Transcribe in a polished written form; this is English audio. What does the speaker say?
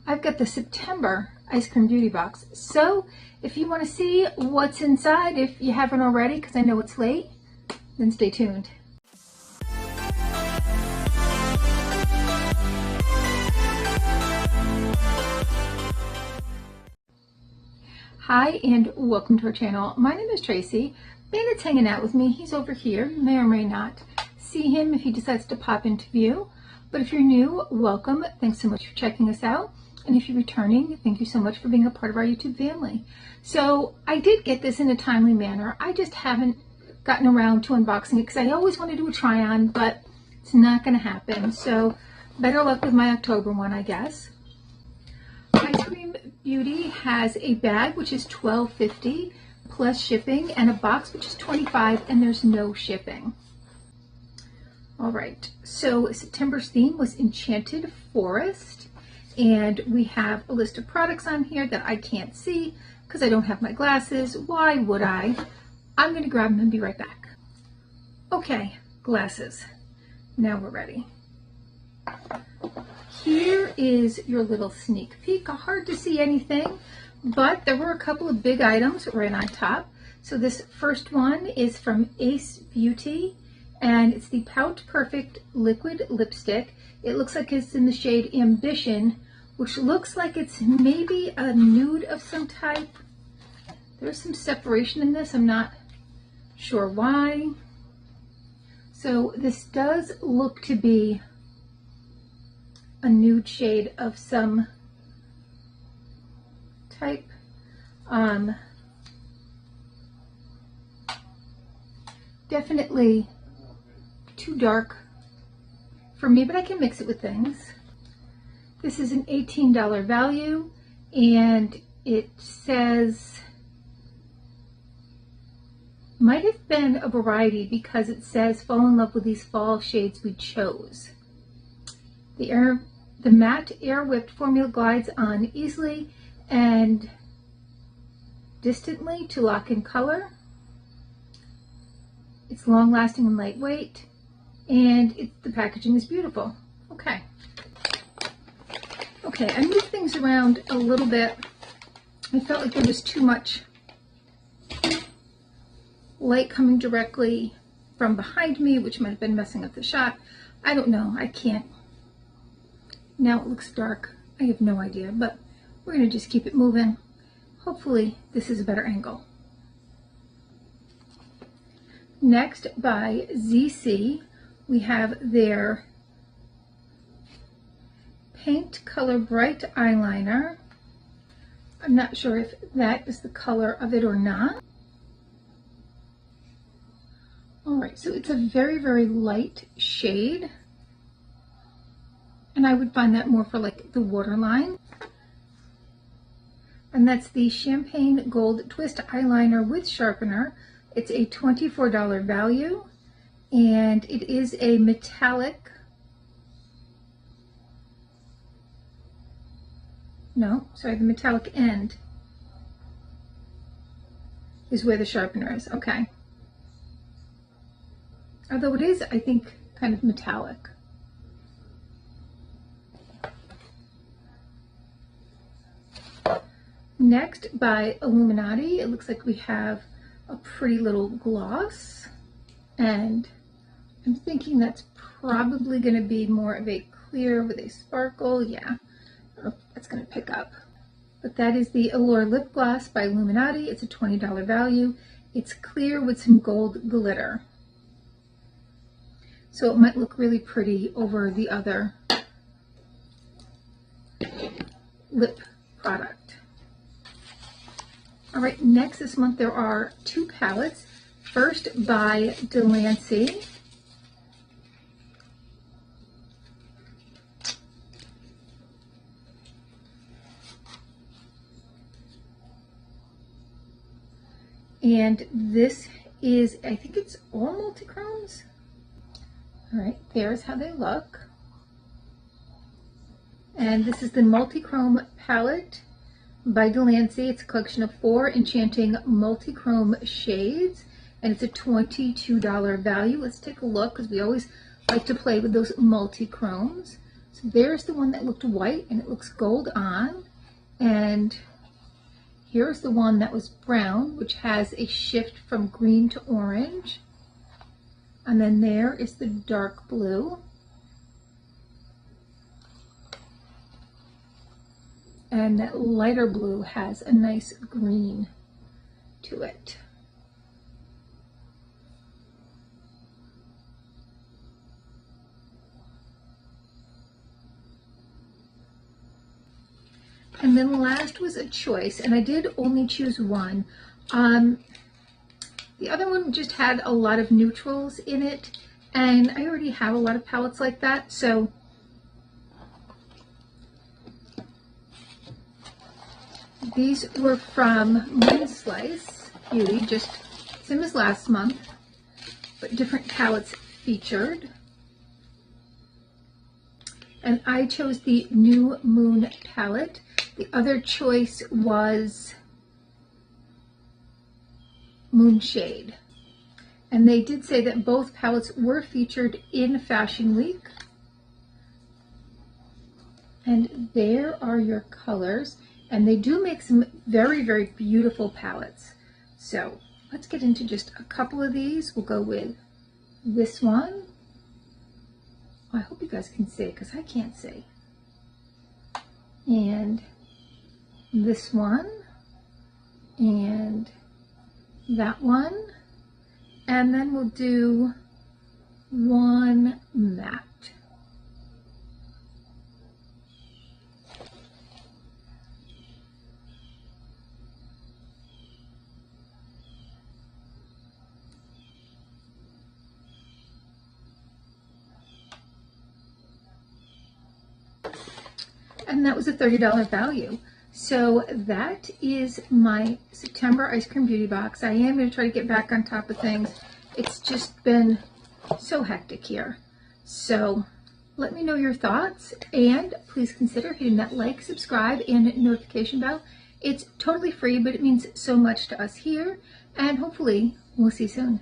I've got the September Eyescream Beauty Box. So if you want to see what's inside, if you haven't already, because I know it's late, then stay tuned. Hi and welcome to our channel. My name is Tracy. Bandit's hanging out with me. He's over here. You may or may not see him if he decides to pop into view. But if you're new, welcome. Thanks so much for checking us out. And if you're returning, thank you so much for being a part of our YouTube family. So I did get this in a timely manner. I just haven't gotten around to unboxing it because I always want to do a try on, but it's not going to happen. So better luck with my October one, I guess. Eyescream Beauty has a bag, which is $12.50 plus shipping, and a box, which is $25, and there's no shipping. All right, so September's theme was Enchanted Forest, and we have a list of products on here that I can't see because I don't have my glasses. Why would I? I'm going to grab them and be right back. Okay, glasses. Now we're ready. Here is your little sneak peek. Hard to see anything, but there were a couple of big items right on top. So this first one is from Ace Beauty, and it's the Pout Perfect Liquid Lipstick. It looks like it's in the shade Ambition, which looks like it's maybe a nude of some type. There's some separation in this. I'm not sure why. So this does look to be a nude shade of some type. Definitely too dark for me, but I can mix it with things. This is an $18 value, and it says, might have been a variety because it says fall in love with these fall shades we chose. The matte air whipped formula glides on easily and distantly to lock in color. It's long lasting and lightweight, and the packaging is beautiful. Okay, I moved things around a little bit. I felt like there was too much light coming directly from behind me, which might have been messing up the shot. I don't know. I can't. Now it looks dark. I have no idea, but we're going to just keep it moving. Hopefully this is a better angle. Next, by ZC, we have their Paint Color Bright Eyeliner. I'm not sure if that is the color of it or not. All right, so it's a very, very light shade. And I would find that more for like the waterline. And that's the Champagne Gold Twist Eyeliner with Sharpener. It's a $24 value, and it is a metallic, the metallic end is where the sharpener is. Okay. Although it is, I think, kind of metallic. Next, by Illuminati, it looks like we have a pretty little gloss, and I'm thinking that's probably going to be more of a clear with a sparkle. Yeah, I don't know if that's going to pick up. But that is the Allure Lip Gloss by Illuminati. It's a $20 value. It's clear with some gold glitter. So it might look really pretty over the other lip product. All right, next this month there are two palettes. First by Delancey. And this is, I think it's all multi-chromes. All right, there's how they look. And this is the multi-chrome palette by Delancey. It's a collection of 4 enchanting multi-chrome shades, and it's a $22 value. Let's take a look, because we always like to play with those multi-chromes. So there's the one that looked white and it looks gold on. And here's the one that was brown, which has a shift from green to orange. And then there is the dark blue. And that lighter blue has a nice green to it. And then last was a choice, and I did only choose one. The other one just had a lot of neutrals in it, and I already have a lot of palettes like that, so these were from Moonslice Beauty, just same as last month, but different palettes featured. And I chose the New Moon palette. The other choice was Moonshade. And they did say that both palettes were featured in Fashion Week. And there are your colors. And they do make some very, very beautiful palettes. So let's get into just a couple of these. We'll go with this one. I hope you guys can see it because I can't see. And this one, and that one, and then we'll do one matte. And that was a $30 value. So that is my September Ice Cream Beauty Box. I am going to try to get back on top of things. It's just been so hectic here. So let me know your thoughts, and please consider hitting that like, subscribe, and notification bell. It's totally free, but it means so much to us here, and hopefully we'll see you soon.